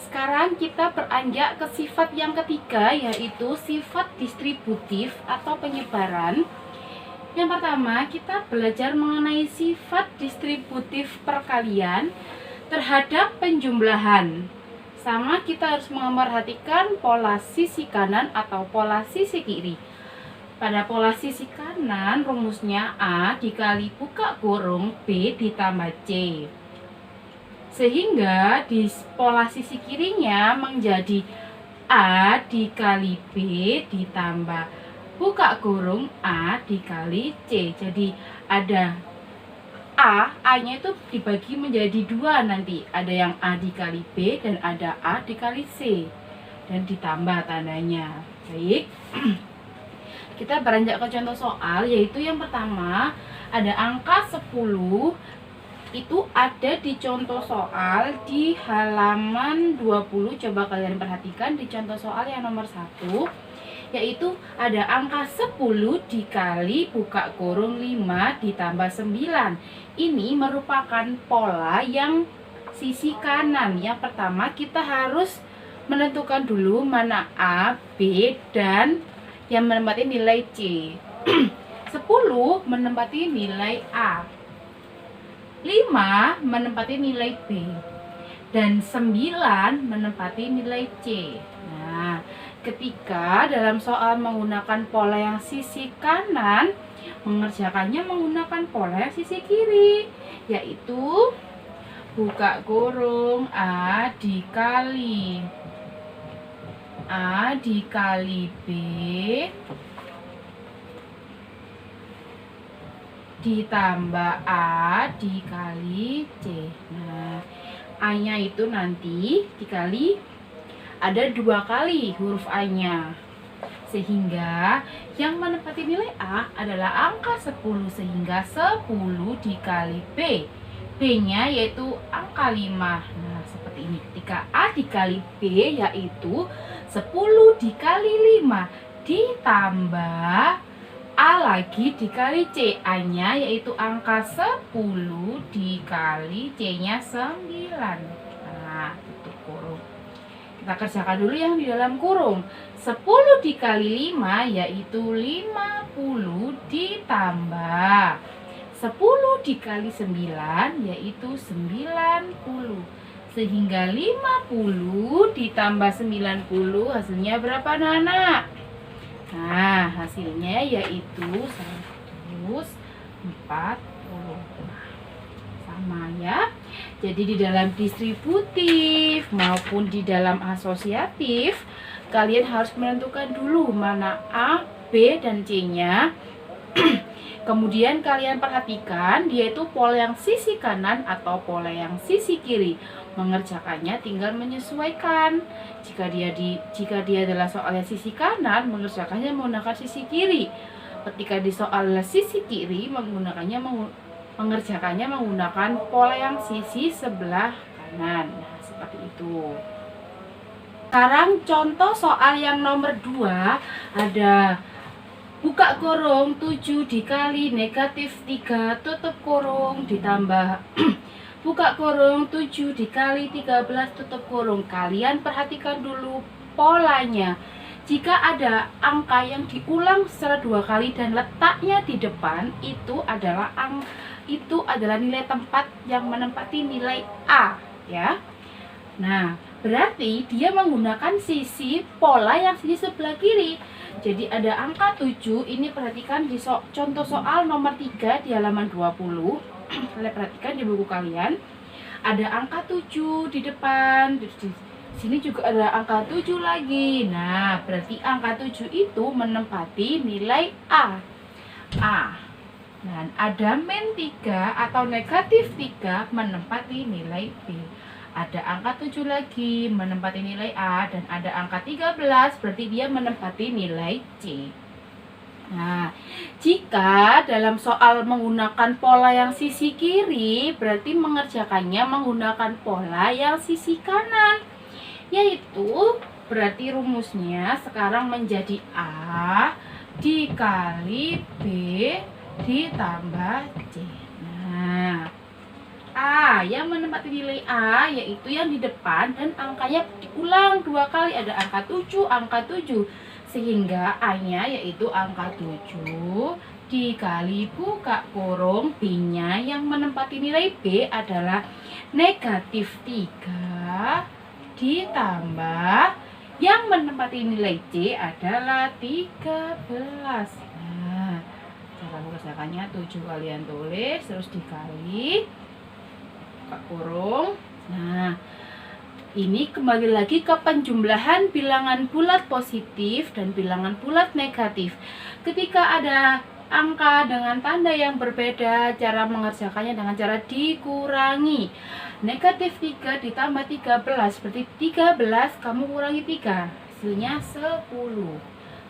Sekarang kita beranjak ke sifat yang ketiga, yaitu sifat distributif atau penyebaran. Yang pertama, kita belajar mengenai sifat distributif perkalian terhadap penjumlahan. Sama, kita harus memperhatikan pola sisi kanan atau pola sisi kiri. Pada pola sisi kanan, rumusnya A dikali buka kurung B ditambah C. Sehingga di pola sisi kirinya menjadi A dikali B ditambah buka kurung A dikali C. Jadi ada A-nya itu dibagi menjadi dua nanti. Ada yang A dikali B dan ada A dikali C. Dan ditambah tandanya. Baik. Kita beranjak ke contoh soal, yaitu yang pertama ada angka 10. Itu ada di contoh soal di halaman 20. Coba kalian perhatikan di contoh soal yang nomor 1, yaitu ada angka 10 dikali buka kurung 5 ditambah 9. Ini merupakan pola yang sisi kanan. Yang pertama kita harus menentukan dulu mana A, B, dan yang menempati nilai C. 10 menempati nilai A, 5 menempati nilai B, dan 9 menempati nilai C. Nah, ketika dalam soal menggunakan pola yang sisi kanan, mengerjakannya menggunakan pola yang sisi kiri, yaitu buka kurung A dikali B ditambah A dikali C. Nah, A-nya itu nanti dikali, ada 2 kali huruf A-nya. Sehingga yang menempati nilai A adalah angka 10. Sehingga 10 dikali B. B-nya yaitu angka 5. Nah, seperti ini. Ketika A dikali B yaitu 10 dikali 5 ditambah A lagi dikali C. A-nya yaitu angka 10 dikali C-nya 9. Nah, tutup kurung. Kita kerjakan dulu yang di dalam kurung. 10 dikali 5 yaitu 50 ditambah 10 dikali 9 yaitu 90. Sehingga 50 ditambah 90 hasilnya berapa, anak-anak? Nah, hasilnya yaitu 140. Sama ya. Jadi di dalam distributif maupun di dalam asosiatif, kalian harus menentukan dulu mana A, B, dan C-nya. Kemudian kalian perhatikan dia itu pola yang sisi kanan atau pola yang sisi kiri. Mengerjakannya tinggal menyesuaikan. Jika dia adalah soal yang sisi kanan, mengerjakannya menggunakan sisi kiri. Ketika di soal sisi kiri, mengerjakannya menggunakan pola yang sisi sebelah kanan. Nah, seperti itu. Sekarang contoh soal yang nomor 2, ada buka kurung 7 dikali negatif 3 tutup kurung ditambah buka kurung 7 dikali 13 tutup kurung. Kalian perhatikan dulu polanya. Jika ada angka yang diulang secara 2 kali dan letaknya di depan, itu adalah nilai tempat yang menempati nilai A, ya. Nah, berarti dia menggunakan sisi pola yang sisi sebelah kiri. Jadi ada angka 7, ini perhatikan di contoh soal nomor 3 di halaman 20. Kalian perhatikan di buku kalian. Ada angka 7 di depan. Di sini juga ada angka 7 lagi. Nah, berarti angka 7 itu menempati nilai A. Dan ada min 3 atau negatif 3 menempati nilai B. Ada angka 7 lagi menempati nilai A, dan ada angka 13 berarti dia menempati nilai C. Nah, jika dalam soal menggunakan pola yang sisi kiri, berarti mengerjakannya menggunakan pola yang sisi kanan. Yaitu berarti rumusnya sekarang menjadi A dikali B ditambah C. Nah, A. Yang menempati nilai A yaitu yang di depan dan angkanya diulang 2 kali. Ada angka 7, angka 7. Sehingga A-nya yaitu angka 7 dikali buka kurung B-nya yang menempati nilai B adalah negatif 3 ditambah yang menempati nilai C adalah 13. Nah, cara mengerjakannya 7 kalian tulis terus dikali buka kurung. Nah, ini kembali lagi ke penjumlahan bilangan bulat positif dan bilangan bulat negatif. Ketika ada angka dengan tanda yang berbeda, cara mengerjakannya dengan cara dikurangi. Negatif 3 ditambah 13, berarti 13 kamu kurangi 3, hasilnya 10.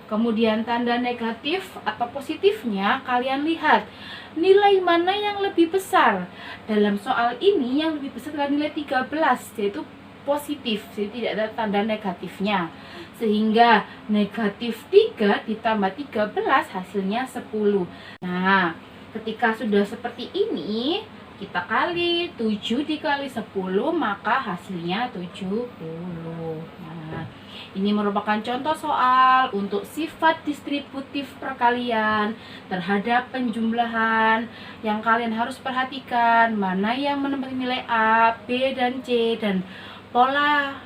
Kemudian tanda negatif atau positifnya kalian lihat nilai mana yang lebih besar. Dalam soal ini yang lebih besar adalah nilai 13, yaitu positif, jadi tidak ada tanda negatifnya. Sehingga negatif 3 ditambah 13 hasilnya 10. Nah, ketika sudah seperti ini, kita kali 7 dikali 10 maka hasilnya 70. Nah, ini merupakan contoh soal untuk sifat distributif perkalian terhadap penjumlahan yang kalian harus perhatikan mana yang menempati nilai A, B, dan C, dan pola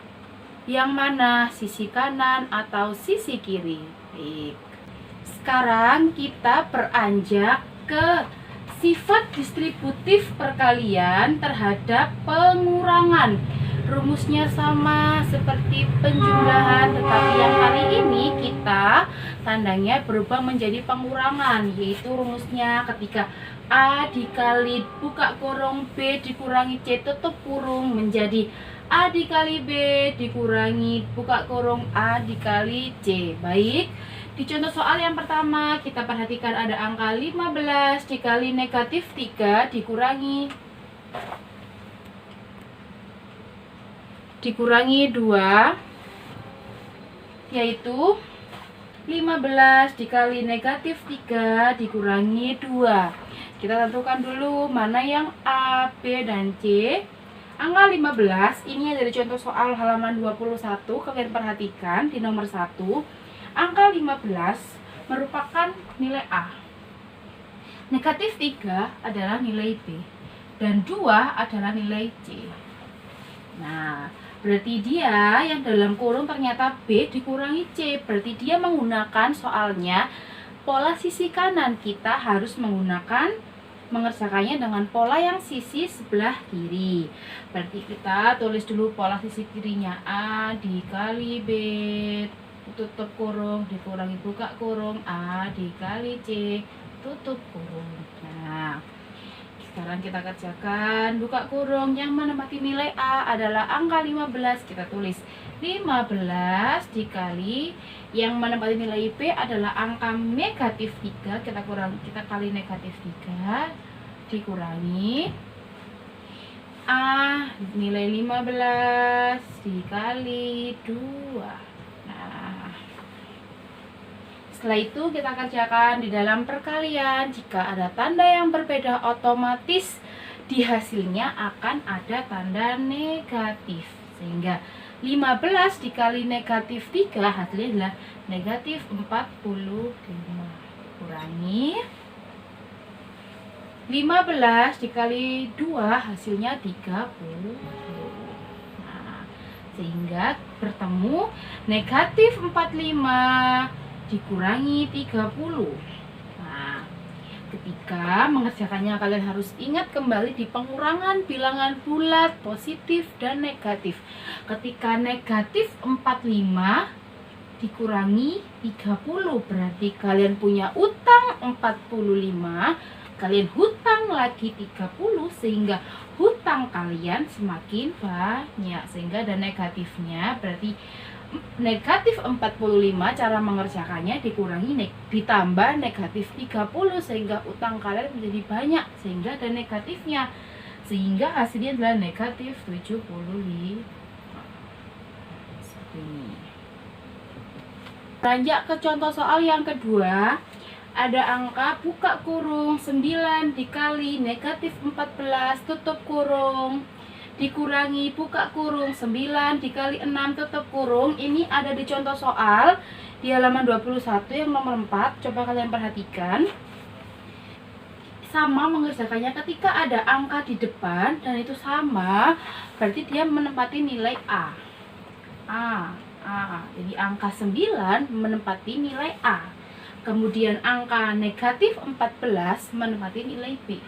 yang mana, sisi kanan atau sisi kiri. Baik. Sekarang kita beranjak ke sifat distributif perkalian terhadap pengurangan. Rumusnya sama seperti penjumlahan, tetapi yang kali ini kita tandanya berubah menjadi pengurangan, yaitu rumusnya ketika A dikali buka kurung B dikurangi C tutup kurung menjadi A dikali B dikurangi buka kurung A dikali C. Baik, di contoh soal yang pertama kita perhatikan ada angka 15 dikali negatif 3 dikurangi 2, yaitu 15 dikali negatif 3 dikurangi 2. Kita tentukan dulu mana yang A, B, dan C. Angka 15 ini dari contoh soal halaman 21. Kalian perhatikan di nomor 1, angka 15 merupakan nilai A. Negatif 3 adalah nilai B dan 2 adalah nilai C. Nah, berarti dia yang dalam kurung ternyata B dikurangi C. Berarti dia menggunakan soalnya pola sisi kanan. Kita harus mengerjakannya dengan pola yang sisi sebelah kiri. Berarti kita tulis dulu pola sisi kirinya A dikali B tutup kurung dikurangi buka kurung A dikali C tutup kurung. Nah, sekarang kita kerjakan buka kurung yang menempati nilai A adalah angka 15. Kita tulis 15 dikali yang menempati nilai B adalah angka negatif 3. Kita kali negatif 3 dikurangi A nilai 15 dikali 2. Setelah itu kita kerjakan di dalam perkalian. Jika ada tanda yang berbeda, otomatis di hasilnya akan ada tanda negatif. Sehingga 15 dikali negatif 3 hasilnya adalah negatif 45. Kurangi 15 dikali 2 hasilnya 30. Nah, sehingga bertemu negatif 45 dikurangi 30. Nah, ketika mengerjakannya kalian harus ingat kembali di pengurangan bilangan bulat positif dan negatif. Ketika negatif 45 dikurangi 30 berarti kalian punya utang 45, kalian hutang lagi 30 sehingga hutang kalian semakin banyak, sehingga ada negatifnya. Berarti negatif 45 cara mengerjakannya dikurangi ditambah negatif 30 sehingga utang kalian menjadi banyak, sehingga ada negatifnya, sehingga hasilnya adalah negatif 75. Seperti ini. Beranjak ke contoh soal yang kedua, ada angka buka kurung 9 dikali negatif 14 tutup kurung dikurangi buka kurung 9 dikali 6 tutup kurung. Ini ada di contoh soal di halaman 21 yang nomor 4. Coba kalian perhatikan. Sama mengerjakannya ketika ada angka di depan dan itu sama, berarti dia menempati nilai A. Jadi angka 9 menempati nilai A. Kemudian angka negatif 14 menempati nilai B.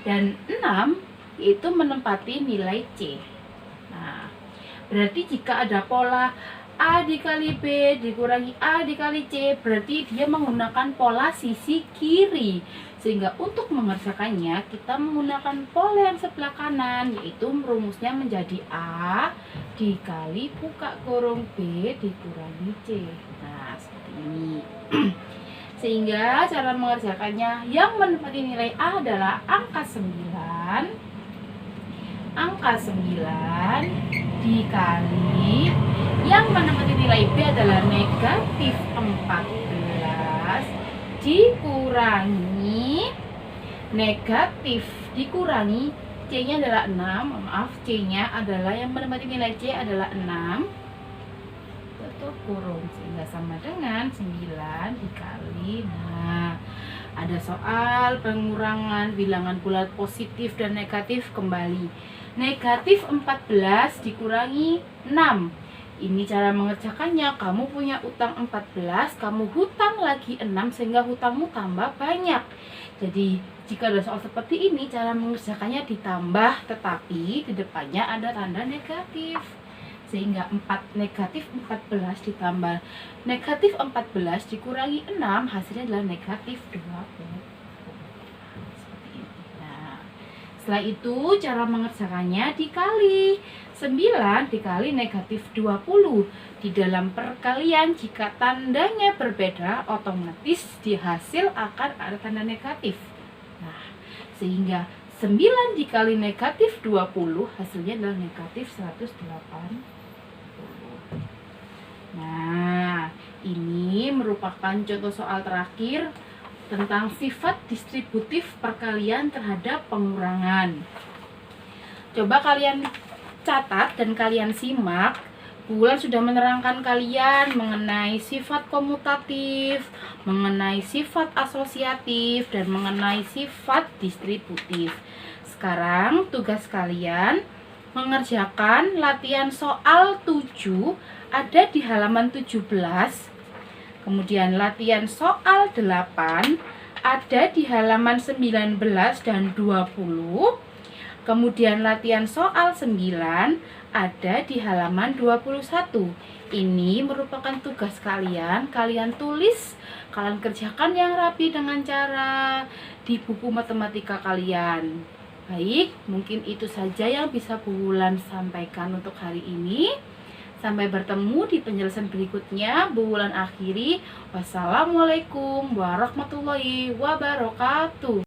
Dan 6 itu menempati nilai C. Nah, berarti jika ada pola A dikali B dikurangi A dikali C, berarti dia menggunakan pola sisi kiri. Sehingga untuk mengerjakannya kita menggunakan pola yang sebelah kanan, yaitu rumusnya menjadi A dikali buka kurung B dikurangi C. Nah, seperti ini. Sehingga cara mengerjakannya, yang menempati nilai A adalah angka 9 dikali yang menempati nilai B adalah negatif 14 dikurangi negatif dikurangi C-nya adalah 6, C-nya adalah yang menempati nilai C adalah 6 tutup kurung, sehingga sama dengan 9 dikali. Nah, ada soal pengurangan bilangan bulat positif dan negatif kembali. Negatif 14 dikurangi 6. Ini cara mengerjakannya. Kamu punya utang 14, kamu hutang lagi 6 sehingga hutangmu tambah banyak. Jadi jika ada soal seperti ini, cara mengerjakannya ditambah tetapi di depannya ada tanda negatif. Sehingga negatif 14 ditambah negatif 14 dikurangi 6 hasilnya adalah negatif 20. Setelah itu cara mengerjakannya dikali 9 dikali negatif 20. Di dalam perkalian jika tandanya berbeda, otomatis di hasil akan ada tanda negatif. Nah, sehingga 9 dikali negatif 20 hasilnya adalah negatif 180. Nah, ini merupakan contoh soal terakhir tentang sifat distributif perkalian terhadap pengurangan. Coba kalian catat dan kalian simak. Bulan sudah menerangkan kalian mengenai sifat komutatif, mengenai sifat asosiatif, dan mengenai sifat distributif. Sekarang tugas kalian mengerjakan latihan soal 7 ada di halaman 17. Kemudian latihan soal 8 ada di halaman 19 dan 20. Kemudian latihan soal 9 ada di halaman 21. Ini merupakan tugas kalian. Kalian tulis, kalian kerjakan yang rapi dengan cara di buku matematika kalian. Baik, mungkin itu saja yang bisa Bu Wulan sampaikan untuk hari ini. Sampai bertemu di penjelasan berikutnya. Bu Wulan akhiri. Wassalamualaikum warahmatullahi wabarakatuh.